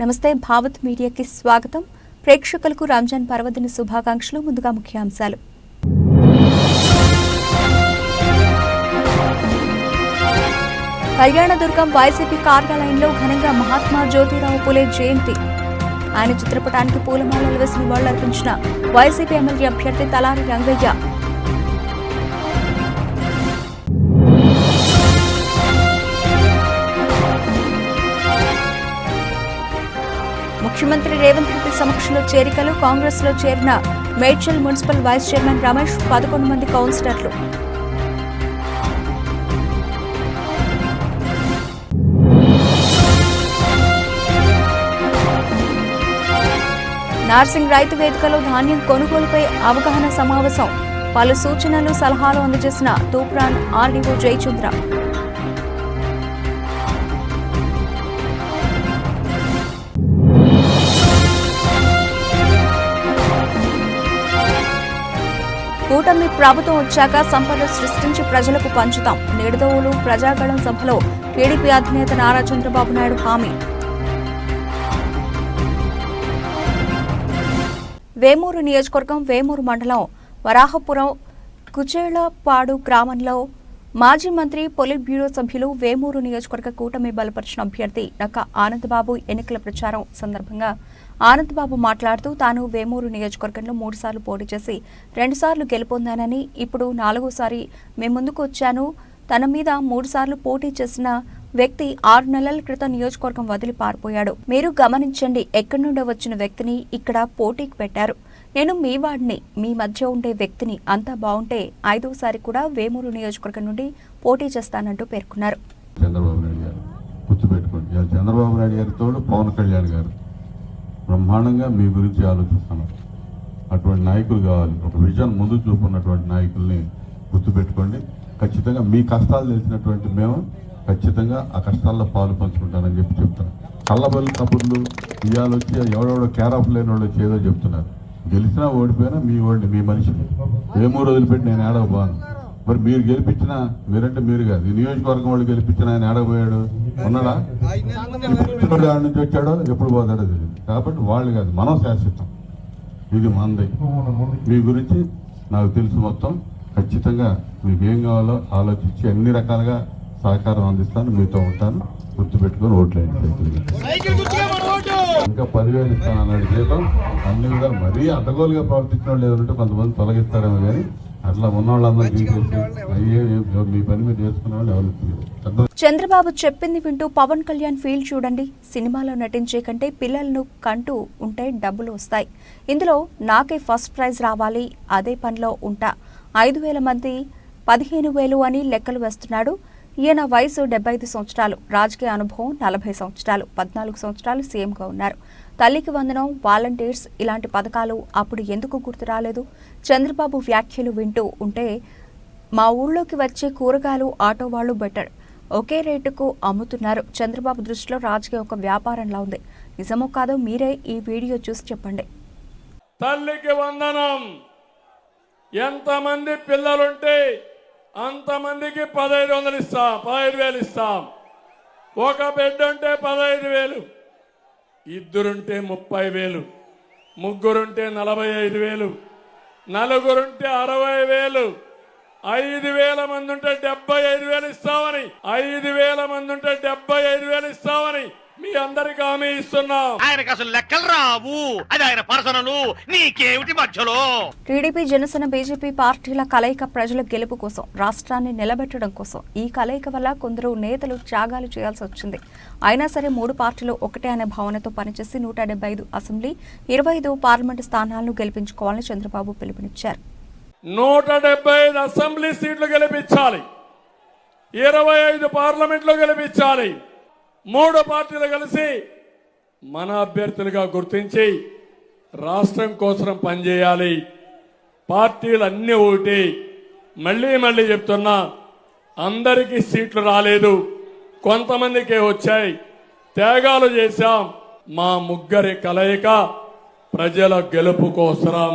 నమస్తే భావత్ మీడియాకి స్వాగతం. ప్రేక్షకులకు రంజాన్ పర్వదిన శుభాకాంక్షలు. ముందుగా ముఖ్యాంశాలు. కళ్యాణదుర్గం వైసీపీ కార్యాలయంలో ఘనంగా మహాత్మా జ్యోతిరావు పులే జయంతి. ఆయన చిత్రపటానికి పూలమాలలు వేసి నివాళులర్పించిన వైసీపీ ఎమ్మెల్యే అభ్యర్థి తలారి రంగయ్య. ముఖ్యమంత్రి రేవంత్ రెడ్డి సమక్షంలో చేరికలు. కాంగ్రెస్ లో చేరిన Medchal municipal vice chairman Ramesh, 11 మంది కౌన్సిలర్లు. నార్సింగ్ రైతు వేదికలో ధాన్యం కొనుగోలుపై అవగాహన సమావేశం. పలు సూచనలు సలహాలు అందజేసిన తూప్రాన్ ఆర్డీఓ జయచంద్ర. కూటమి ప్రభుత్వం వచ్చాక సంపద సృష్టించి ప్రజలకు పంచుతాం. నిడదవోలు ప్రజాగళం సభలో టీడీపీ అధినేత నారా చంద్రబాబు నాయుడు హామీ. వేమూరు నియోజకవర్గం వేమూరు మండలం వరాహపురం కుచేళ్లపాడు గ్రామంలో మాజీ మంత్రి పొలిట్ బ్యూరో సభ్యులు వేమూరు నియోజకవర్గ కూటమి బలపరిచిన అభ్యర్థి నక్క ఆనందబాబు ఎన్నికల ప్రచారం సందర్భంగా ఆనందబాబు మాట్లాడుతూ తాను వేమూరు నియోజకవర్గంలో 3 సార్లు పోటీ చేసి 2 సార్లు గెలుపొందానని, ఇప్పుడు 4వసారి మేము ముందుకు వచ్చాను. తన మీద 3 సార్లు పోటీ చేసిన వ్యక్తి 6 నెలల క్రితం నియోజకవర్గం వదిలి పారిపోయాడు. మీరు గమనించండి, ఎక్కడి నుండో వచ్చిన వ్యక్తిని ఇక్కడ పోటీకి పెట్టారు. నేను మీ వాడిని, మీ మధ్య ఉండే వ్యక్తిని. అంతా బాగుంటే 5వసారి కూడా వేమూరు నియోజకవర్గం నుండి పోటీ చేస్తానంటూ పేర్కొన్నారు. చంద్రబాబు నాయుడు గారు గుర్తుపెట్టుకోండి, చంద్రబాబు నాయుడు గారితో పవన్ కళ్యాణ్ గారు బ్రహ్మాండంగా మీ గురించి ఆలోచిస్తున్నారు. అటువంటి నాయకులు కావాలి. ఒక విజన్ ముందు చూపున్నటువంటి నాయకుల్ని గుర్తుపెట్టుకోండి. ఖచ్చితంగా మీ కష్టాలు తెలిసినటువంటి మేము ఖచ్చితంగా ఆ కష్టాల్లో పాలు పంచుకుంటానని చెప్తాను. కళ్ళబల్లి కబుర్లు ఇవాళ వచ్చి ఎవడెవడో కేర్ ఆఫ్ లేని వాళ్ళు వచ్చి ఏదో చెప్తున్నారు. గెలిచినా ఓడిపోయినా మీ ఓడి మీ మనిషిని ఏమో వదిలిపెట్టి నేను ఏడవబాను. మరి మీరు గెలిపించినా, మీరంటే మీరు కాదు, ఈ నియోజకవర్గం వాళ్ళు గెలిపించిన ఆయన ఏడపోయాడు ఉన్నాడా? ఆడ నుంచి వచ్చాడో ఎప్పుడు పోతాడో తెలియదు. కాబట్టి వాళ్ళు కాదు, మనం శాశ్వతం. ఇది మంది. మీ గురించి నాకు తెలుసు మొత్తం. ఖచ్చితంగా మీకు ఏం కావాలో ఆలోచించి అన్ని రకాలుగా సహకారం అందిస్తాను, మీతో ఉంటాను. గుర్తుపెట్టుకొని ఓట్లేయండి. ఇంకా 10,000 ఇస్తాను అన్నాడు జీతం. అన్ని విధాలు మరీ అడ్డగోలుగా ప్రవర్తించిన వాళ్ళు ఏదంటే కొంతమంది తొలగిస్తారేమో కానీ అట్లా ఉన్న వాళ్ళందరూ తీసేసి మీ పని మీద చేసుకునే వాళ్ళు ఎవరు. చంద్రబాబు చెప్పింది వింటూ పవన్ కళ్యాణ్ ఫీల్ చూడండి. సినిమాలో నటించే కంటే పిల్లలను కంటూ ఉంటే డబ్బులు వస్తాయి. ఇందులో నాకే ఫస్ట్ ప్రైజ్ రావాలి, అదే పనిలో ఉంటా. 5,000 మంది 15,000 అని లెక్కలు వేస్తున్నాడు. ఈయన వయసు 75 సంవత్సరాలు, రాజకీయ అనుభవం 40 సంవత్సరాలు, 14 సంవత్సరాలు సీఎంగా ఉన్నారు. తల్లికి వందనం, వాలంటీర్స్ ఇలాంటి పథకాలు అప్పుడు ఎందుకు గుర్తు రాలేదు? చంద్రబాబు వ్యాఖ్యలు వింటూ ఉంటే మా ఊళ్ళోకి వచ్చే కూరగాయలు ఆటో వాళ్ళు బెటర్, ఒకే రేటుకు అమ్ముతున్నారు. చంద్రబాబు దృష్టిలో రాజకీయ ఒక వ్యాపారంలా ఉంది. నిజమో కాదో మీరే ఈ వీడియో చూసి చెప్పండి. తల్లికి వందనం. ఎంతమంది పిల్లలుంటే అంతమందికి 1,500 ఇస్తాం, 15,000 ఇస్తాం. ఒక బిడ్డ ఉంటే 15,000, ఇద్దరుంటే 30,000, ముగ్గురుంటే 45,000, నలుగురుంటే 60,000, 5,000 మంది ఉంటే 75,000 ఇస్తామని, 5,000 మంది ఉంటే 75,000 ఇస్తామని మీ అందరికి హామీ ఇస్తున్నాం. ఆయనకు అసలు లెక్కలు రావు, అది ఆయన పర్సనలు, నీకేమిటి మధ్యలో? టీడీపీ, జనసేన, బీజేపీ పార్టీల కలయిక ప్రజల గెలుపు కోసం, రాష్ట్రాన్ని నిలబెట్టడం కోసం. ఈ కలయిక వల్ల కొందరు నేతలు త్యాగాలు చేయాల్సి వచ్చింది. అయినా సరే 3 పార్టీలు ఒకటే అనే భావనతో పనిచేసి 175 అసెంబ్లీ, 25 పార్లమెంటు స్థానాలను గెలిపించుకోవాలని చంద్రబాబు పిలుపునిచ్చారు. 175 అసెంబ్లీ సీట్లు గెలిపించాలి, 25 పార్లమెంట్లో గెలిపించాలి. 3 పార్టీలు కలిసి మన అభ్యర్థులుగా గుర్తించి రాష్ట్రం కోసం పనిచేయాలి. పార్టీలు అన్ని ఒకటి. మళ్ళీ చెప్తున్నా, అందరికీ సీట్లు రాలేదు, కొంతమందికే వచ్చాయి. త్యాగాలు చేశాం. మా ముగ్గురి కలయిక ప్రజల గెలుపు కోసం,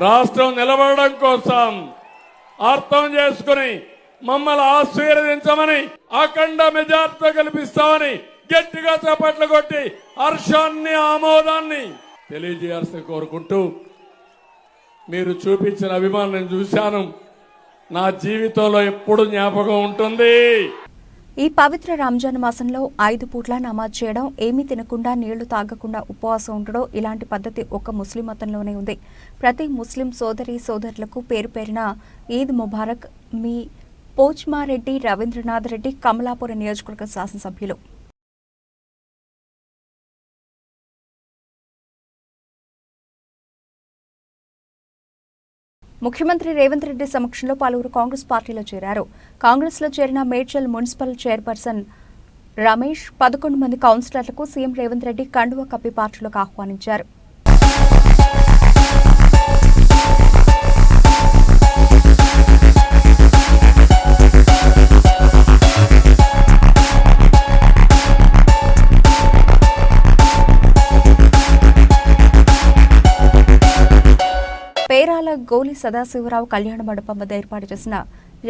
రాష్ట్రం నిలబడడం కోసం. అర్థం చేసుకుని మమ్మల్ని ఆశీర్వదించమని, అఖండ మెజార్టీతో గెలిపిస్తామని గట్టిగా చప్పట్లు కొట్టి హర్షాన్ని ఆమోదాన్ని తెలియజేయాల్సి కోరుకుంటూ మీరు చూపించిన అభిమానం నేను చూశాను. నా జీవితంలో ఎప్పుడు జ్ఞాపకం ఉంటుంది. ఈ పవిత్ర రంజాన్ మాసంలో 5 పూట్ల నమాజ్ చేయడం, ఏమీ తినకుండా నీళ్లు తాగకుండా ఉపవాసం ఉండడం ఇలాంటి పద్ధతి ఒక్క ముస్లిం మతంలోనే ఉంది. ప్రతి ముస్లిం సోదరి సోదరులకు పేరు పేరిన ఈద్ ముబారక్. మీ పోచ్మారెడ్డి రవీంద్రనాథ్ రెడ్డి, కమలాపురం నియోజకవర్గ శాసనసభ్యులు. ముఖ్యమంత్రి రేవంత్ రెడ్డి సమక్షంలో పలువురు కాంగ్రెస్ పార్టీలో చేరారు. కాంగ్రెస్లో చేరిన మేడ్చల్ మున్సిపల్ చైర్పర్సన్ రమేష్ 11 మంది కౌన్సిలర్లకు సీఎం రేవంత్ రెడ్డి కండువా కప్పి పార్టీలోకి ఆహ్వానించారు. పేరాల గోలి సదాశివరావు కళ్యాణ మండపం వద్ద ఏర్పాటు చేసిన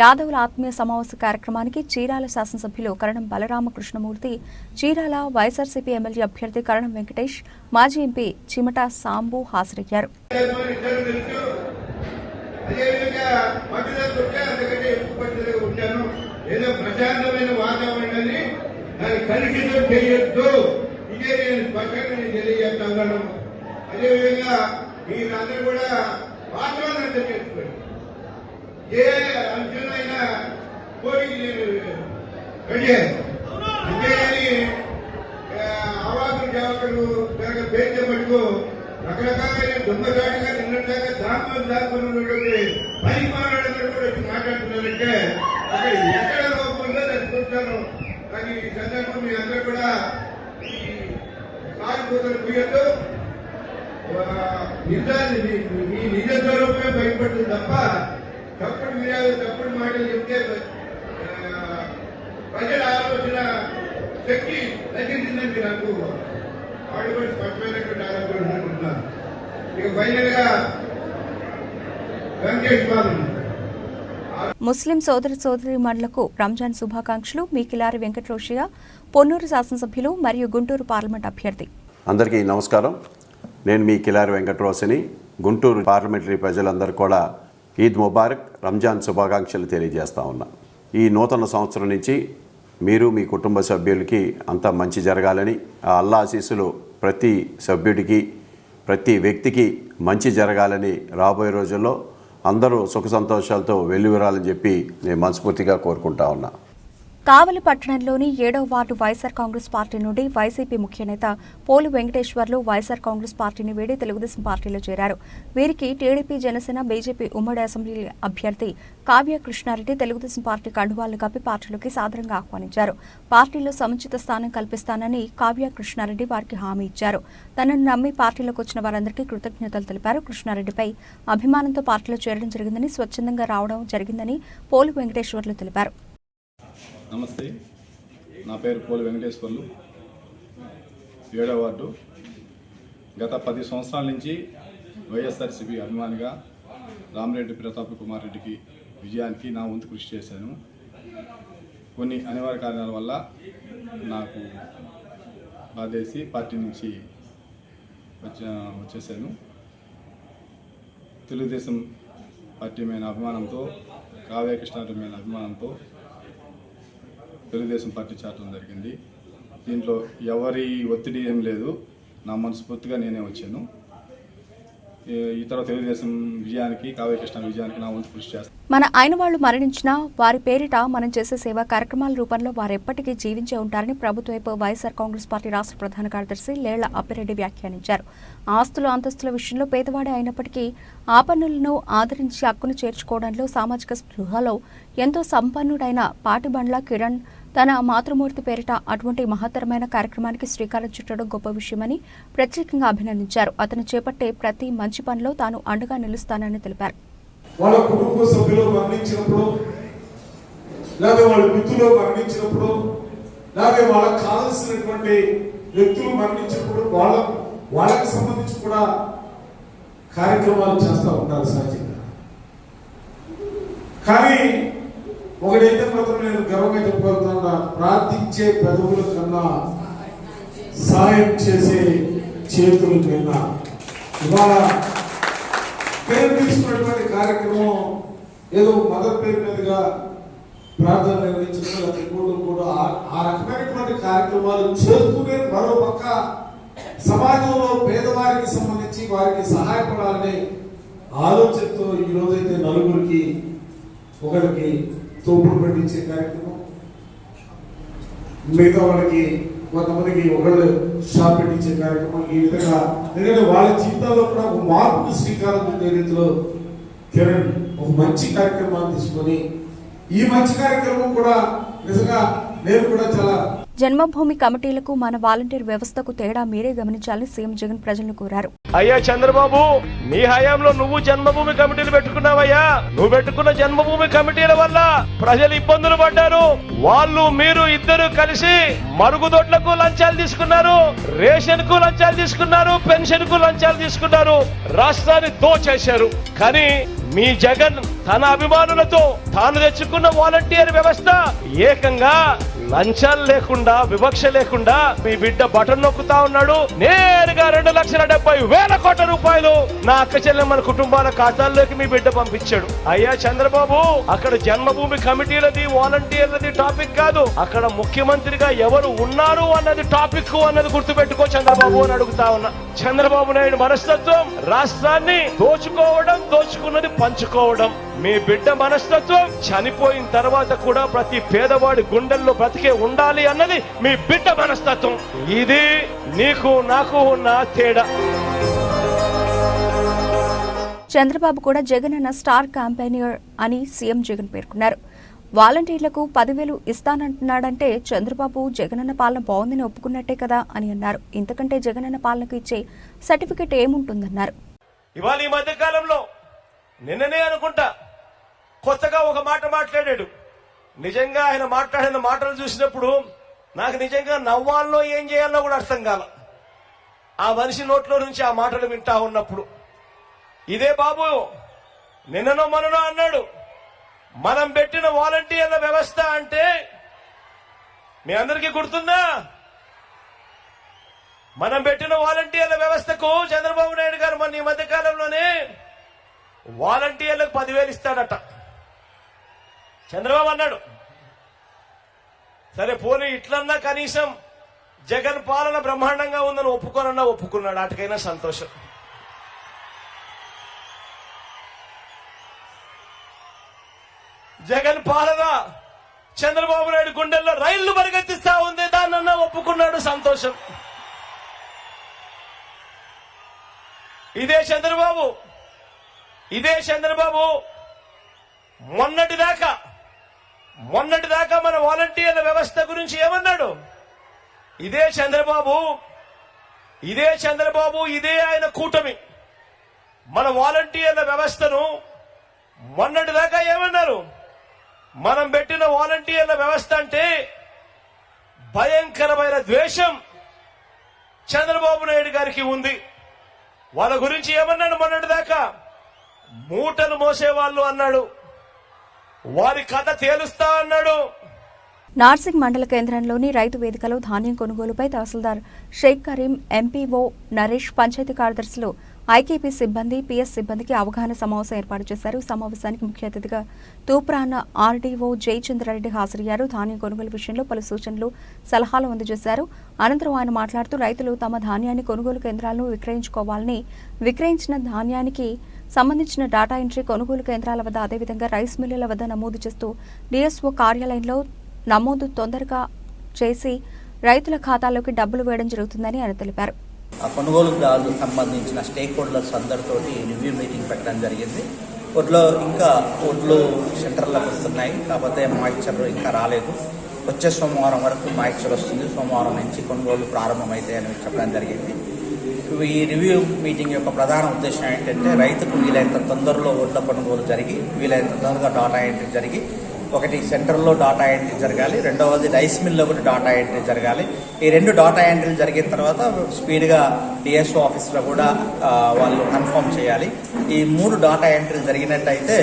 యాదవుల ఆత్మీయ సమావేశ కార్యక్రమానికి చీరాల శాసనసభ్యులు కరణం బలరామకృష్ణమూర్తి, చీరాల వైఎస్ఆర్సీపీ ఎమ్మెల్యే అభ్యర్థి కరణం వెంకటేష్, మాజీ ఎంపీ చిమట సాంబు హాజరయ్యారు. వాస్తవాన్ని అర్థం చేసుకోండి. ఏ అంశంలో పోటీకి రెడీ అంతేగాని అవాకులు జావకులు పేరు పట్టుకు రకరకాలైన దొంగదాటిగా నిన్నట్టుగా దాక్కున్నటువంటి పని మాట్లాడేందుకు కూడా వచ్చి మాట్లాడుతున్నారంటే అక్కడ ఎక్కడ లోపం ఉందో దాన్ని చూస్తాను. కానీ ఈ సందర్భం మీ అందరూ కూడా ఈ సాగుపోతలు పోయొద్దు. మీ నిజ స్వరూపమే బయటపడుతుంది తప్ప తప్పుడు మాటలు చెప్తే ప్రజల ఆలోచన శక్తి నశించిందని నాకు వాళ్ళు కూడా స్పష్టమైనటువంటి ఆలోచన అనుకుంటున్నాను. ఇక ఫైనల్ గా వెంకటేష్ బాబు ముస్లిం సోదరీమణులకు రంజాన్ శుభాకాంక్షలు. మీ కిలారి వెంకటరోషయ్య, పొన్నూరు శాసనసభ్యులు మరియు గుంటూరు పార్లమెంట్ అభ్యర్థి. అందరికీ నమస్కారం. నేను మీ కిలారి వెంకటరోషిని. గుంటూరు పార్లమెంటరీ ప్రజలందరూ కూడా ఈద్ ముబారక్, రంజాన్ శుభాకాంక్షలు తెలియజేస్తా ఉన్నా. ఈ నూతన సంవత్సరం నుంచి మీరు మీ కుటుంబ సభ్యులకి అంతా మంచి జరగాలని, ఆ అల్లా ఆశీస్సులు ప్రతి సభ్యుడికి ప్రతి వ్యక్తికి మంచి జరగాలని, రాబోయే రోజుల్లో అందరూ సుఖ సంతోషాలతో వెల్లువిరాలని చెప్పి నేను మనస్ఫూర్తిగా కోరుకుంటా ఉన్నా. కావలి పట్టణంలోని 7వ వార్డు వైఎస్ఆర్ కాంగ్రెస్ పార్టీ నుండి వైసీపీ ముఖ్య నేత పోలు వెంకటేశ్వర్లు వైఎస్ఆర్ కాంగ్రెస్ పార్టీని వీడి తెలుగుదేశం పార్టీలో చేరారు. వీరికి టీడీపీ, జనసేన, బీజేపీ ఉమ్మడి అసెంబ్లీ అభ్యర్థి కావ్య కృష్ణారెడ్డి తెలుగుదేశం పార్టీ కండువాలను కప్పి పార్టీలోకి సాదరంగా ఆహ్వానించారు. పార్టీలో సముచిత స్థానం కల్పిస్తానని కావ్య కృష్ణారెడ్డి వారికి హామీ ఇచ్చారు. తనను నమ్మి పార్టీలోకి వచ్చిన వారందరికీ కృతజ్ఞతలు తెలిపారు. కృష్ణారెడ్డిపై అభిమానంతో పార్టీలో చేరడం జరిగిందని, స్వచ్ఛందంగా రావడం జరిగిందని పోలు వెంకటేశ్వర్లు తెలిపారు. నమస్తే, నా పేరు పోలు వెంకటేశ్వర్లు, 7వ వార్డు. గత 10 సంవత్సరాల నుంచి వైఎస్ఆర్సీపీ అభిమానిగా రామిరెడ్డి ప్రతాప్ కుమార్ రెడ్డికి విజయానికి నా వంతు కృషి చేశాను. కొన్ని అనివార్య కారణాల వల్ల నాకు బాధేసి పార్టీ నుంచి వచ్చేసాను. తెలుగుదేశం పార్టీ మీద అభిమానంతో, కావ్య కృష్ణారెడ్డి మీద అభిమానంతో తెలుగుదేశం పార్టీ చేరడం జరిగింది. దీంట్లో ఎవరి ఒత్తిడి ఏం లేదు, నా మనస్ఫూర్తిగా నేనే వచ్చాను. ఇతర తెలుగుదేశం విజయానికి, కావ్యకృష్ణ విజయానికి నా వంతు కృషి చేస్తాను. మన ఆయన వాళ్ళు మరణించినా వారి పేరిట మనం చేసే సేవా కార్యక్రమాల రూపంలో వారెప్పటికీ జీవించే ఉంటారని ప్రభుత్వ వైఎస్ఆర్ కాంగ్రెస్ పార్టీ రాష్ట్ర ప్రధాన కార్యదర్శి లేళ్ల అప్పిరెడ్డి వ్యాఖ్యానించారు. ఆస్తులు అంతస్తుల విషయంలో పేదవాడే అయినప్పటికీ ఆపన్నులను ఆదరించి హక్కును చేర్చుకోవడంలో సామాజిక స్పృహలో ఎంతో సంపన్నుడైన పాటిబండ్ల కిరణ్ తన మాతృమూర్తి పేరిట అటువంటి మహత్తరమైన కార్యక్రమానికి శ్రీకారం చుట్టడం గొప్ప విషయమని ప్రత్యేకంగా అభినందించారు. అతను చేపట్టే ప్రతి మంచి పనిలో తాను అండగా నిలుస్తానని తెలిపారు. వాళ్ళ కుటుంబ సభ్యులు మరణించినప్పుడు, లేదా వాళ్ళ మిత్రులు మరణించినప్పుడు, లేదా వాళ్ళకి కావాల్సినటువంటి వ్యక్తులు మరణించినప్పుడు వాళ్ళకి సంబంధించి కూడా కార్యక్రమాలు చేస్తూ ఉంటారు సహజంగా. కానీ ఒకటైతే మాత్రం నేను గర్వంగా చెప్పగలుగుతున్నా, ప్రార్థించే పెదవుల కన్నా సహాయం చేసే చేతులు నిన్న ఇవాళ పేరు తీసుకున్నటువంటి కార్యక్రమం ఏదో మదర్ పేరు మీదుగా ప్రార్థన నిర్వహించడం కూడా ఆ రకమైనటువంటి కార్యక్రమాలు చేస్తూనే మరో పక్క సమాజంలో పేదవారికి సంబంధించి వారికి సహాయపడాలనే ఆలోచనతో ఈ రోజైతే నలుగురికి ఒకరికి తోపుడు పట్టించే కార్యక్రమం, మిగతా వాళ్ళకి కొంతమందికి ఒకళ్ళు షాప్ పెట్టించే కార్యక్రమం, ఈ విధంగా ఎందుకంటే వాళ్ళ జీవితాల్లో కూడా ఒక మార్పుకు శ్రీకారం చుట్టే రీతిలో కిరణ్ ఒక మంచి కార్యక్రమాన్ని తీసుకొని ఈ మంచి కార్యక్రమం కూడా నిజంగా నేను కూడా చాలా జన్మభూమి కమిటీలకు మన వాలంటీర్ వ్యవస్థకు తేడా మీరే గమనించాలని సీఎం జగన్ ప్రజలను కోరారు. అయ్యా చంద్రబాబు, నీ హయాంలో నువ్వు జన్మభూమి కమిటీలు పెట్టుకున్నావయ్యా. నువ్వు పెట్టుకున్న జన్మభూమి కమిటీల వల్ల ప్రజలు ఇబ్బందులు పడ్డారు. వాళ్ళు మీరు ఇద్దరు కలిసి మరుగుదొడ్లకు లంచాలు తీసుకున్నారు, రేషన్ కు లంచాలు తీసుకున్నారు, పెన్షన్ కు లంచాలు తీసుకున్నారు, రాష్ట్రాన్ని దోచేశారు. కానీ మీ జగన్ తన అభిమానులతో తాను తెచ్చుకున్న వాలంటీర్ వ్యవస్థ ఏకంగా లంచాలు లేకుండా వివక్ష లేకుండా మీ బిడ్డ బటన్ నొక్కుతా ఉన్నాడు. నేరుగా 2,70,000 కోట్ల రూపాయలు నా అక్క చెల్లెమ్మల కుటుంబాల ఖాతాల్లోకి మీ బిడ్డ పంపించాడు. అయ్యా చంద్రబాబు, అక్కడ జన్మభూమి కమిటీలది వాలంటీర్లది టాపిక్ కాదు, అక్కడ ముఖ్యమంత్రిగా ఎవరు ఉన్నారు అన్నది టాపిక్ అన్నది గుర్తుపెట్టుకో చంద్రబాబు అని అడుగుతా ఉన్నా. చంద్రబాబు నాయుడు మనస్తత్వం రాష్ట్రాన్ని దోచుకోవడం, దోచుకున్నది పంచుకోవడం. మీ బిడ్డ మనస్తత్వం చనిపోయిన తర్వాత కూడా ప్రతి పేదవాడి గుండెల్లో బ్రతికే ఉండాలి అన్నది మీ బిడ్డ మనస్తత్వం. ఇది నీకు నాకు ఉన్న తేడా. చంద్రబాబు కూడా జగన్ అన్న స్టార్ క్యాంపెయినర్ అని సీఎం జగన్ పేర్కొన్నారు. వాలంటీర్లకు 10,000 ఇస్తానంటున్నాడంటే చంద్రబాబు జగనన్న పాలన బాగుందని ఒప్పుకున్నట్టే కదా అని అన్నారు. ఇంతకంటే జగనన్న పాలనకు ఇచ్చే సర్టిఫికెట్ ఏముంటుందన్నారు. ఇవాళ ఈ మధ్య కాలంలో నిన్ననే అనుకుంటా కొత్తగా ఒక మాట మాట్లాడాడు. నిజంగా ఆయన మాట్లాడిన మాటలు చూసినప్పుడు నాకు నిజంగా నవ్వాల్లో ఏం చేయాలో కూడా అర్థం కాల. ఆ మనిషి నోట్లో నుంచి ఆ మాటలు వింటా ఉన్నప్పుడు ఇదే బాబు నిన్ననో మననో అన్నాడు, మనం పెట్టిన వాలంటీర్ల వ్యవస్థ అంటే మీ అందరికీ గుర్తుందా? మనం పెట్టిన వాలంటీర్ల వ్యవస్థకు చంద్రబాబు నాయుడు గారు మన ఈ మధ్య కాలంలోనే వాలంటీర్లకు 10,000 ఇస్తాడట. చంద్రబాబు అన్నాడు. సరే పోనీ ఇట్లన్నా కనీసం జగన్ పాలన బ్రహ్మాండంగా ఉందని ఒప్పుకోనన్నా ఒప్పుకున్నాడు, అటుకైనా సంతోషం. జగన్ పాలన చంద్రబాబు నాయుడు గుండెల్లో రైళ్లు పరిగెత్తిస్తా ఉంది, దాన్నన్నా ఒప్పుకున్నాడు, సంతోషం. ఇదే చంద్రబాబు మొన్నటిదాకా మన వాలంటీర్ల వ్యవస్థ గురించి ఏమన్నాడు? ఇదే చంద్రబాబు ఇదే ఆయన కూటమి మన వాలంటీర్ల వ్యవస్థను మొన్నటిదాకా ఏమన్నారు? మనం పెట్టిన వాలంటీర్ల వ్యవస్థ అంటే భయంకరమైన ద్వేషం చంద్రబాబు నాయుడు గారికి ఉంది. వాళ్ళ గురించి ఏమన్నాడు? మొన్నటిదాకా మూటలు మోసేవాళ్ళు అన్నాడు, వారి కథ తేలుస్తా అన్నాడు. నార్సింగ్ మండల కేంద్రంలోని రైతు వేదికలో ధాన్యం కొనుగోలుపై తహసీల్దార్ షేక్ కరీం, ఎంపీఓ నరేష్, పంచాయతీ కార్యదర్శులు, ఐకేపీ సిబ్బంది, పిఎస్ సిబ్బందికి అవగాహన సమావేశం ఏర్పాటు చేశారు. సమావేశానికి ముఖ్య అతిథిగా తూప్రాన ఆర్డీఓ జయచంద్రారెడ్డి హాజరయ్యారు. ధాన్యం కొనుగోలు విషయంలో పలు సూచనలు, సలహాలు అందజేశారు. అనంతరం ఆయన మాట్లాడుతూ రైతులు తమ ధాన్యాన్ని కొనుగోలు కేంద్రాలను విక్రయించుకోవాలని, విక్రయించిన ధాన్యానికి సంబంధించిన డాటా ఎంట్రీ కొనుగోలు కేంద్రాల వద్ద, అదేవిధంగా రైస్ మిల్లుల వద్ద నమోదు చేస్తూ డిఎస్ఓ కార్యాలయంలో నమోదు తొందరగా చేసి రైతుల ఖాతాల్లోకి డబ్బులు వేయడం జరుగుతుందని ఆయన తెలిపారు. కొనుగోలుదారులకు సంబంధించిన స్టేక్ హోల్డర్స్ అందరితోటి రివ్యూ మీటింగ్ పెట్టడం జరిగింది. ఒడ్లు సెంటర్లకు వస్తున్నాయి, కాకపోతే మాయిశ్చర్ ఇంకా రాలేదు. వచ్చే సోమవారం వరకు మాయిశ్చర్ వస్తుంది. సోమవారం నుంచి కొనుగోలు ప్రారంభమవుతాయని చెప్పడం జరిగింది. ఈ రివ్యూ మీటింగ్ యొక్క ప్రధాన ఉద్దేశం ఏంటంటే రైతుకు వీలైనంత తొందరలో ఒడ్ల కొనుగోలు జరిగి, వీలైనంత తొందరగా డాటా ఎంట్రీ జరిగి ఒకటి సెంటర్లో డాటా ఎంట్రీ జరగాలి, రెండవది రైస్ మిల్లో కూడా డాటా ఎంట్రీ జరగాలి. ఈ 2 డాటా ఎంట్రీలు జరిగిన తర్వాత స్పీడ్గా డిఎస్ఓ ఆఫీస్లో కూడా వాళ్ళు కన్ఫర్మ్ చేయాలి. ఈ 3 డాటా ఎంట్రీలు జరిగినట్టయితే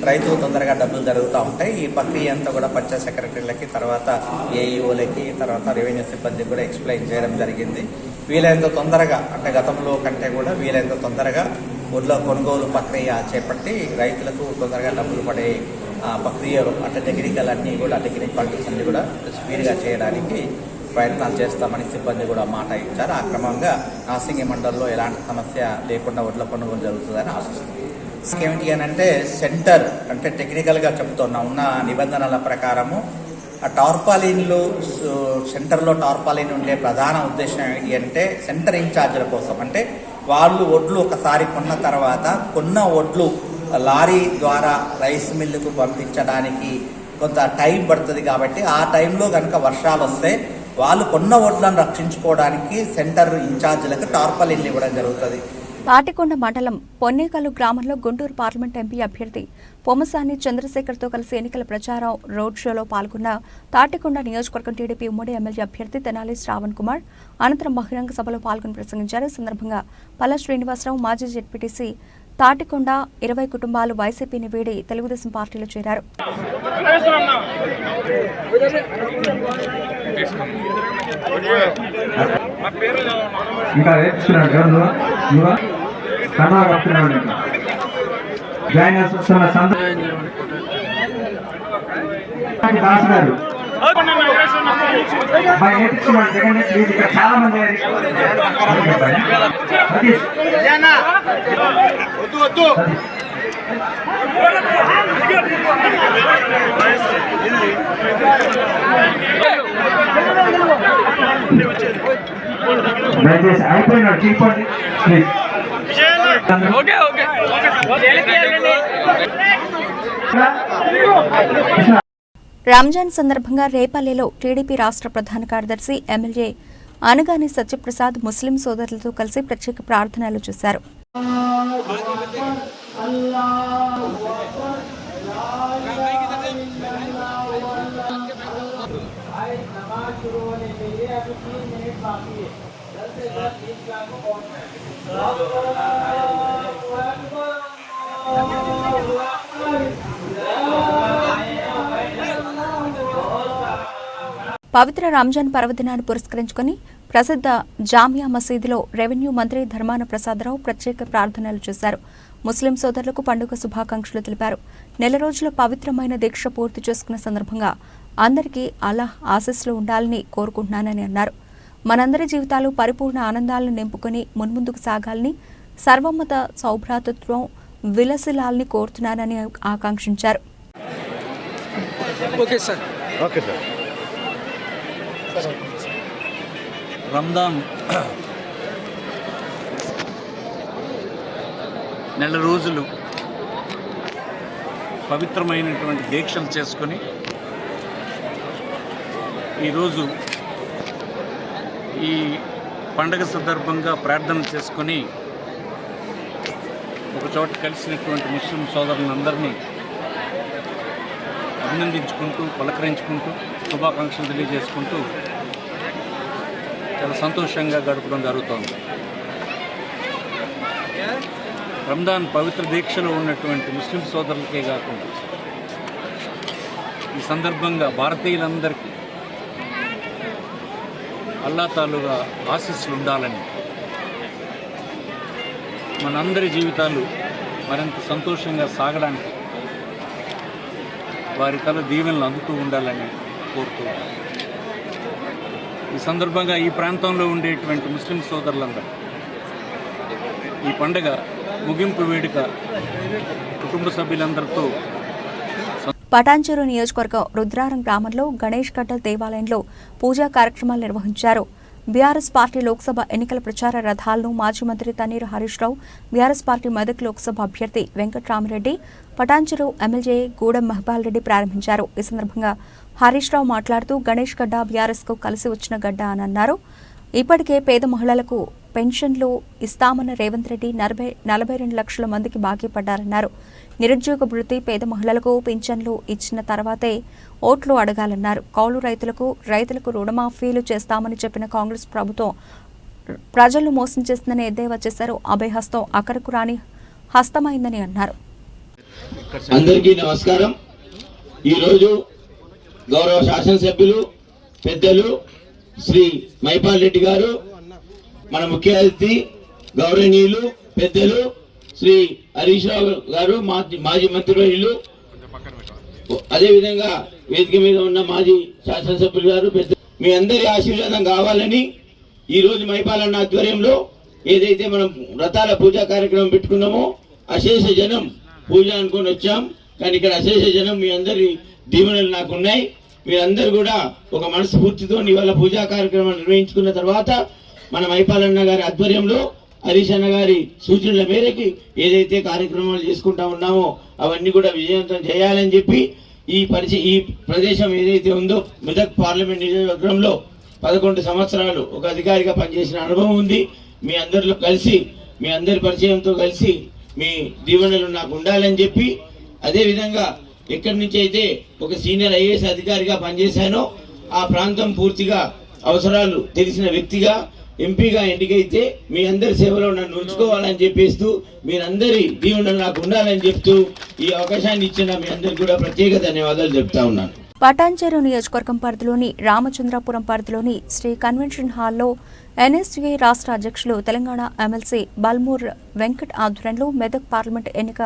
రైతులు తొందరగా డబ్బులు జరుగుతూ ఉంటాయి. ఈ ప్రక్రియ అంతా కూడా పంచాయత్ సెక్రటరీలకి, తర్వాత ఏఈఓలకి, తర్వాత రెవెన్యూ సిబ్బందికి కూడా ఎక్స్ప్లెయిన్ చేయడం జరిగింది. వీలైనంత తొందరగా, అంటే గతంలో కంటే కూడా వీలైనంత తొందరగా వడ్ల కొనుగోలు ప్రక్రియ చేపట్టి రైతులకు తొందరగా డబ్బులు పడే ప్రక్రియలు, అంటే టెక్నికల్ అన్నీ కూడా, టెక్నికల్ పార్టీస్ అన్ని కూడా స్పీడ్గా చేయడానికి ప్రయత్నాలు చేస్తామని సిబ్బంది కూడా మాట ఇచ్చారు. ఆ క్రమంగా నాసింగి మండలంలో ఎలాంటి సమస్య లేకుండా వడ్ల కొనుగోలు జరుగుతుందని ఆశిస్తుంది. ఏమిటి అని అంటే సెంటర్, అంటే టెక్నికల్గా చెప్తున్నా ఉన్న నిబంధనల ప్రకారము ఆ టార్పాలిన్లు, సెంటర్లో టార్పాలిన్ ఉండే ప్రధాన ఉద్దేశం ఏంటి అంటే సెంటర్ ఇన్ఛార్జీల కోసం, అంటే వాళ్ళు వడ్లు ఒకసారి కొన్న తర్వాత కొన్న వడ్లు లారీ ద్వారా రైస్ మిల్లుకు పంపించడానికి కొంత టైం పడుతుంది. కాబట్టి ఆ టైంలో కనుక వర్షాలు వస్తే వాళ్ళు కొన్న వడ్లను రక్షించుకోవడానికి సెంటర్ ఇన్ఛార్జీలకు టార్పాలిన్లు ఇవ్వడం జరుగుతుంది. తాటికొండ మండలం పొన్నేకల్లు గ్రామంలో గుంటూరు పార్లమెంట్ ఎంపీ అభ్యర్థి పొమ్మసాని చంద్రశేఖర్తో కలిసి ఎన్నికల ప్రచారం రోడ్ షోలో పాల్గొన్న తాటికొండ నియోజకవర్గం టీడీపీ ఉమ్మడి ఎమ్మెల్యే అభ్యర్థి తెనాలి శ్రావణ్ కుమార్ అనంతరం బహిరంగ సభలో పాల్గొని ప్రసంగించారు. ఈ సందర్భంగా పల్లా శ్రీనివాసరావు, మాజీ జెడ్పీటీసీ తాటికొండ 20 కుటుంబాలు వైసీపీని వీడి తెలుగుదేశం పార్టీలో చేరారు. చాలా మంది దయచేసి అయిపోయినాడు తీసుకోండి ప్లీజ్. రంజాన్ సందర్భంగా రేపల్లెలో టీడీపీ రాష్ట్ర ప్రధాన కార్యదర్శి ఎమ్మెల్యే అనగాని సత్యప్రసాద్ ముస్లిం సోదరులతో కలిసి ప్రత్యేక ప్రార్థనలు చేశారు. పవిత్ర రంజాన్ పర్వదినాన్ని పురస్కరించుకుని ప్రసిద్ధ జామియా మసీదులో రెవెన్యూ మంత్రి ధర్మాన ప్రసాదరావు ప్రత్యేక ప్రార్థనలు చేశారు. ముస్లిం సోదరులకు పండుగ శుభాకాంక్షలు తెలిపారు. 4 రోజుల పవిత్రమైన దీక్ష పూర్తి చేసుకున్న సందర్భంగా అందరికీ అల్లాహ్ ఆశీస్సులు ఉండాలని కోరుకుంటున్నానని అన్నారు. మనందరి జీవితాలు పరిపూర్ణ ఆనందాలను నింపుకొని మున్ముందుకు సాగాలని, సర్వమత సౌభ్రాతృత్వం విలసిల్లాలని కోరుతున్నానని ఆకాంక్షించారు. రంజాన్ నెల రోజులు పవిత్రమైనటువంటి దీక్షలు చేసుకొని ఈరోజు ఈ పండగ సందర్భంగా ప్రార్థన చేసుకొని ఒకచోట కలిసినటువంటి ముస్లిం సోదరులందరినీ అభినందించుకుంటూ, పలకరించుకుంటూ, శుభాకాంక్షలు తెలియజేసుకుంటూ చాలా సంతోషంగా గడపడం జరుగుతోంది. రంజాన్ పవిత్ర దీక్షలో ఉన్నటువంటి ముస్లిం సోదరులకే కాకుండా ఈ సందర్భంగా భారతీయులందరికీ అల్లా తాలూగా ఆశీస్సులు ఉండాలని, మనందరి జీవితాలు మరింత సంతోషంగా సాగడానికి వారి తల దీవెనలు అందుతూ ఉండాలని కోరుతూ ఈ సందర్భంగా ఈ ప్రాంతంలో ఉండేటువంటి ముస్లిం సోదరులందరూ ఈ పండుగ ముగింపు వేడుక కుటుంబ సభ్యులందరితో. పటాన్చెరు నియోజకవర్గం రుద్రారం గ్రామంలో గణేష్ గడ్డ దేవాలయంలో పూజా కార్యక్రమాలు నిర్వహించారు. బీఆర్ఎస్ పార్టీ లోక్సభ ఎన్నికల ప్రచార రథాలను మాజీ మంత్రి తన్నీరు హరీష్ రావు, బీఆర్ఎస్ పార్టీ మెదక్ లోక్సభ అభ్యర్థి వెంకట్రామిరెడ్డి, పటాన్చెరు ఎమ్మెల్యే గూడెం మహబాల్ రెడ్డి ప్రారంభించారు. ఈ సందర్భంగా హరీష్ రావు మాట్లాడుతూ గణేష్ గడ్డ బీఆర్ఎస్ కు కలిసి వచ్చిన గడ్డ అని అన్నారు. ఇప్పటికే పేద మహిళలకు పెన్షన్లు ఇస్తామన్న రేవంత్ రెడ్డి 42 లక్షల మందికి బాకీ పడ్డారన్నారు. నిరుద్యోగ భృతి పేద మహిళలకు పింఛన్లు ఇచ్చిన తర్వాతే ఓట్లు అడగాలన్నారు. కౌలు రైతులకు రుణమాఫీలు చేస్తామని చెప్పిన కాంగ్రెస్ ప్రభుత్వం ప్రజలను మోసం చేస్తుందని ఎద్దేవా చేశారు. అభయహస్తం అక్కడకు రాని హస్తమైందని అన్నారు. అందరికీ నమస్కారం. ఈరోజు గౌరవ శాసనసభ్యులు పెద్దలు శ్రీ మైపాల్ రెడ్డి గారు, మన ముఖ్య అతిథి గౌరవనీయులు పెద్దలు శ్రీ హరీష్ రావు గారు, మాజీ మంత్రివర్యులు, అదేవిధంగా వేదిక మీద ఉన్న మాజీ శాసనసభ్యులు గారు, పెద్ద మీ అందరి ఆశీర్వాదం కావాలని ఈరోజు మైపాలన్న ఆధ్వర్యంలో ఏదైతే మనం వ్రతాల పూజా కార్యక్రమం పెట్టుకున్నామో అశేష జనం పూజ అనుకొని వచ్చాం. కానీ ఇక్కడ అశేష జనం మీ అందరి దీవెనలు నాకున్నాయి. మీరందరూ కూడా ఒక మనస్ఫూర్తితో ఇవాళ పూజా కార్యక్రమం నిర్వహించుకున్న తర్వాత మన మైపాలన్న గారి ఆధ్వర్యంలో హరీష్ అన్న గారి సూచనల మేరకు ఏదైతే కార్యక్రమాలు చేసుకుంటా ఉన్నామో అవన్నీ కూడా విజయవంతం చేయాలని చెప్పి ఈ ప్రదేశం ఏదైతే ఉందో మెదక్ పార్లమెంట్ నియోజకవర్గంలో 11 సంవత్సరాలు ఒక అధికారిగా పనిచేసిన అనుభవం ఉంది. మీ అందరిలో కలిసి, మీ అందరి పరిచయంతో కలిసి మీ దీవెనలు నాకు ఉండాలని చెప్పి, అదేవిధంగా ఎక్కడి నుంచి అయితే ఒక సీనియర్ ఐఏఎస్ అధికారిగా పనిచేశానో ఆ ప్రాంతం పూర్తిగా అవసరాలు తెలిసిన వ్యక్తిగా ఎంపీగా ఎన్నికైతే మీ అందరి సేవలో నన్ను ఉంచుకోవాలని చెప్పేస్తూ మీరందరి దీవెనలు నాకు ఉండాలని చెప్తూ ఈ అవకాశాన్ని ఇచ్చిన మీ అందరికి కూడా ప్రత్యేక ధన్యవాదాలు చెప్తా ఉన్నాను. పటాన్చెరు నియోజకవర్గం పరిధిలోని రామచంద్రపురం పరిధిలోని శ్రీ కన్వెన్షన్ హాల్లో ఎన్ఎస్యుఐ రాష్ట్ర అధ్యక్షులు తెలంగాణ ఎమ్మెల్సీ బల్మూర్ వెంకట్ ఆధ్వర్యంలో మెదక్ పార్లమెంట్ ఎన్నిక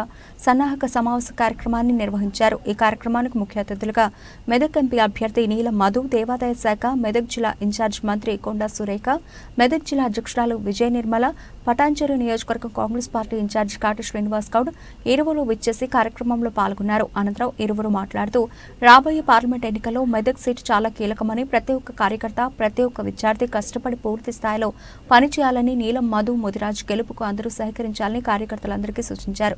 సన్నాహక సమావేశ కార్యక్రమాన్ని నిర్వహించారు. ఈ కార్యక్రమానికి ముఖ్య అతిథులుగా మెదక్ ఎంపీ అభ్యర్థి నీలం మధు, దేవాదాయ శాఖ మెదక్ జిల్లా ఇన్ఛార్జ్ మంత్రి కొండా సురేఖ, మెదక్ జిల్లా అధ్యక్షురాలు విజయ నిర్మల, పటాన్చెరు నియోజకవర్గం కాంగ్రెస్ పార్టీ ఇన్ఛార్జ్ కాటి శ్రీనివాస్ గౌడ్ ఇరువురు విచ్చేసి కార్యక్రమంలో పాల్గొన్నారు. అనంతరం ఇరువురు మాట్లాడుతూ రాబోయే పార్లమెంట్ ఎన్నికల్లో మెదక్ సీటు చాలా కీలకమని, ప్రతి ఒక్క కార్యకర్త, ప్రతి ఒక్క విద్యార్థి కష్టపడి పూర్తి స్థాయిలో పనిచేయాలని, నీలం మధు ముదిరాజ్ గెలుపుకు అందరూ సహకరించాలని కార్యకర్తలందరికీ సూచించారు.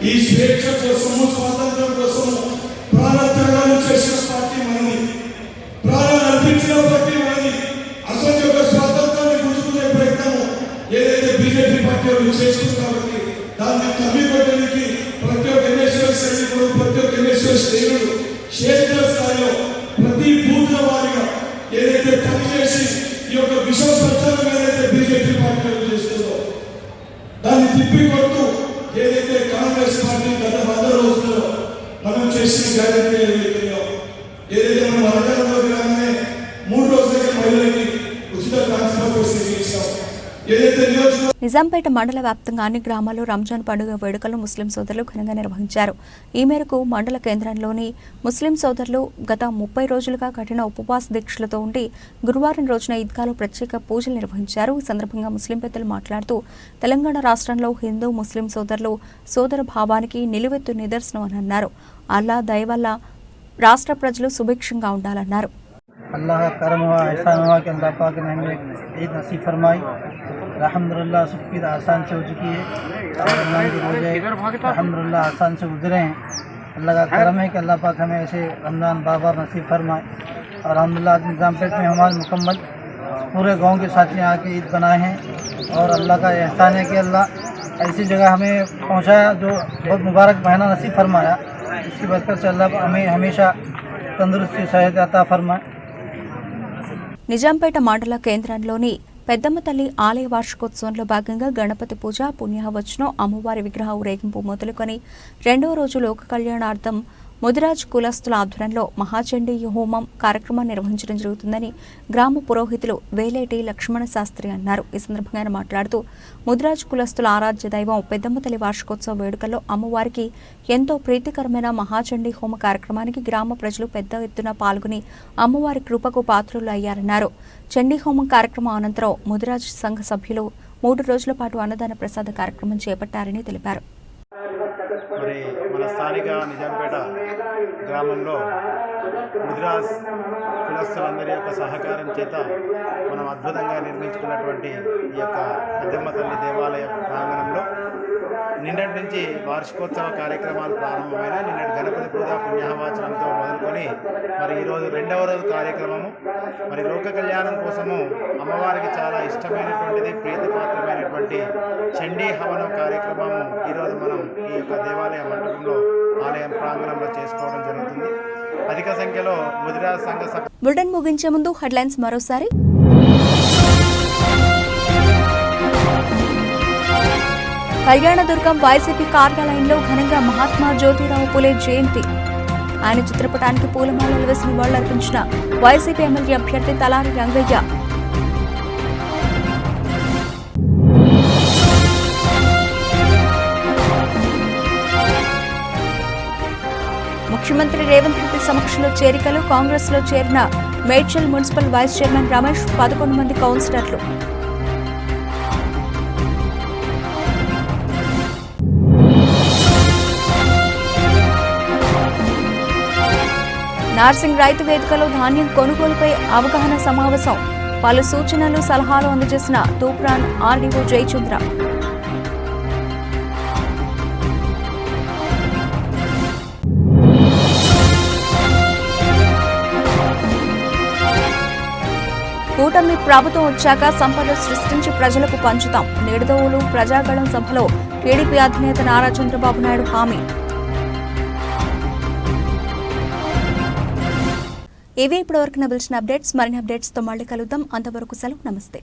ఈ స్వేచ్ఛ కోసము, స్వాతంత్రం కోసము ప్రాణత్యాగాలు చేసిన పార్టీ మనది, ప్రాణాలు అర్పించిన పార్టీ మనది. అసలు ఒక స్వాతంత్రాన్ని గుంజుకునే ప్రయత్నం ఏదైతే బీజేపీ పార్టీ వాళ్ళు చేస్తుంది కాబట్టి దాన్ని తల్లికొట్టడానికి ప్రతి ఒక్క ఎన్ఎస్ఎస్ సైనికుడు, ప్రతి ఒక్క ఎన్ఎస్ఎస్ శ్రేణుడు క్షేత్ర స్థాయిలో ప్రతి బూత్ల వారిగా ఏదైతే పనిచేసి ఈ యొక్క విష ప్రచారం ఏదైతే బీజేపీ పార్టీ చేస్తుందో దాన్ని తిప్పికొడుతూ ఏదైతే కాంగ్రెస్ పార్టీ గత 100 రోజుల్లో మనం చేసిన గ్యారెంటీ ఏదైతే మనం అధికారంలోకి రాగానే 3 రోజులకి మహిళలకి ఉచిత ట్రాన్స్పోర్ట్ ఫెసిలిటీ ఇచ్చాం. నిజాంపేట మండల వ్యాప్తంగా అన్ని గ్రామాల్లో రంజాన్ పండుగ వేడుకలను ముస్లిం సోదరులు ఘనంగా నిర్వహించారు. ఈ మేరకు మండల కేంద్రంలోని ముస్లిం సోదరులు గత 30 రోజులుగా కఠిన ఉపవాస దీక్షలతో ఉండి గురువారం రోజున ఈద్గాలో ప్రత్యేక పూజలు నిర్వహించారు. ఈ సందర్భంగా ముస్లిం పెద్దలు మాట్లాడుతూ తెలంగాణ రాష్ట్రంలో హిందూ ముస్లిం సోదరులు సోదర భావానికి నిలువెత్తు నిదర్శనం అని అన్నారు. అల్లా దయ వల్ల రాష్ట్ర ప్రజలు సుభిక్షంగా ఉండాలన్నారు. अल्लाह का करम हुआ, एहसान हुआ कि अल्लाह पाक ने हमें ईद नसीब फरमाई। अल्हम्दुलिल्लाह सब ईद आसान से हो चुकी है और रमज़ान के रोज़े अल्हम्दुलिल्लाह आसान से गुजरे हैं। अल्लाह का करम है कि अल्लाह पाक हमें ऐसे रमज़ान बार नसीब फरमाए। और अल्हम्दुलिल्लाह निज़ामपेट में हमारे मुकम्मल पूरे गांव के साथ यहाँ के ईद बनाए हैं और अल्लाह का एहसान है कि अल्लाह ऐसी जगह हमें पहुँचाया जो बहुत मुबारक महीना नसीब फरमाया। इसकी बरकत से अल्लाह हमें हमेशा तंदुरुस्ती सेहत अता फरमाए। నిజాంపేట మండల కేంద్రంలోని పెద్దమ్మ తల్లి ఆలయ వార్షికోత్సవంలో భాగంగా గణపతి పూజ, పుణ్యవచనం, అమ్మవారి విగ్రహ ఊరేగింపు మొదలుకొని రెండవ రోజు లోక కళ్యాణార్థం ముదిరాజ్ కులస్తుల ఆధ్వర్యంలో మహాచండీ హోమం కార్యక్రమం నిర్వహించడం జరుగుతుందని గ్రామ పురోహితులు వేలేటి లక్ష్మణ శాస్త్రి అన్నారు. ఈ సందర్భంగా ఆయన మాట్లాడుతూ ముదిరాజ్ కులస్తుల ఆరాధ్య దైవం పెద్దమ్మ తల్లి వార్షికోత్సవ వేడుకల్లో అమ్మవారికి ఎంతో ప్రీతికరమైన మహాచండీ హోమ కార్యక్రమానికి గ్రామ ప్రజలు పెద్ద ఎత్తున పాల్గొని అమ్మవారి కృపకు పాత్రులు అయ్యారన్నారు. చండీ హోమం కార్యక్రమం అనంతరం ముదిరాజ్ సంఘ సభ్యులు 3 రోజుల పాటు అన్నదాన ప్రసాద కార్యక్రమం చేపట్టారని తెలిపారు. మరి మన స్థానిక నిజాంపేట గ్రామంలో ముదిరాజ్ కులస్తులందరి యొక్క సహకారం చేత మనం అద్భుతంగా నిర్మించుకున్నటువంటి ఈ యొక్క పెద్దమ్మ తల్లి దేవాలయ ప్రాంగణంలో నిన్నటి నుంచి వార్షికోత్సవ కార్యక్రమాలు ప్రారంభమైన నిన్నటి గణపతి పూజ పుణ్యవాచనంతో మొదలుకొని మరి ఈరోజు రెండవ రోజు కార్యక్రమము మరి లోక కళ్యాణం కోసము అమ్మవారికి చాలా ఇష్టమైనటువంటిది ప్రీతిపాత్రమైనటువంటి చండీ హవనం కార్యక్రమము ఈరోజు మనం ఈ యొక్క దేవాలయ మండపంలో ఆలయం ప్రాంగణంలో చేసుకోవడం జరుగుతుంది. అధిక సంఖ్యలో ముదిరాజ్ సంఘ బులెటిన్ ముగించే ముందు హెడ్లైన్స్ మరోసారి. కళ్యాణదుర్గం వైసీపీ కార్యాలయంలో ఘనంగా మహాత్మా జ్యోతిరావు పులే జయంతి. ఆయన చిత్రపటానికి పూలమాలలు వేసి నివాళులర్పించిన వైసీపీ ఎమ్మెల్యే అభ్యర్థి తలారి రంగయ్య. ముఖ్యమంత్రి రేవంత్ రెడ్డి సమక్షంలో చేరికలు. కాంగ్రెస్ లో చేరిన Medchal municipal vice chairman Ramesh, 11 మంది కౌన్సిలర్లు. నార్సింగ్ రైతు వేదికలో ధాన్యం కొనుగోలుపై అవగాహన సమావేశం. పలు సూచనలు, సలహాలు అందజేసిన తూప్రాన్ ఆర్డీఓ జయచంద్ర. కూటమి ప్రభుత్వం వచ్చాక సంపద సృష్టించి ప్రజలకు పంచుతాం. నిడదవోలు ప్రజాగళం సభలో టీడీపీ అధినేత నారా చంద్రబాబు నాయుడు హామీ. ఇవే ఇప్పటివరకు నిలిచిన అప్డేట్స్. మరిన్ని అప్డేట్స్తో మళ్ళీ కలుద్దాం. అంతవరకు సెలవు. నమస్తే.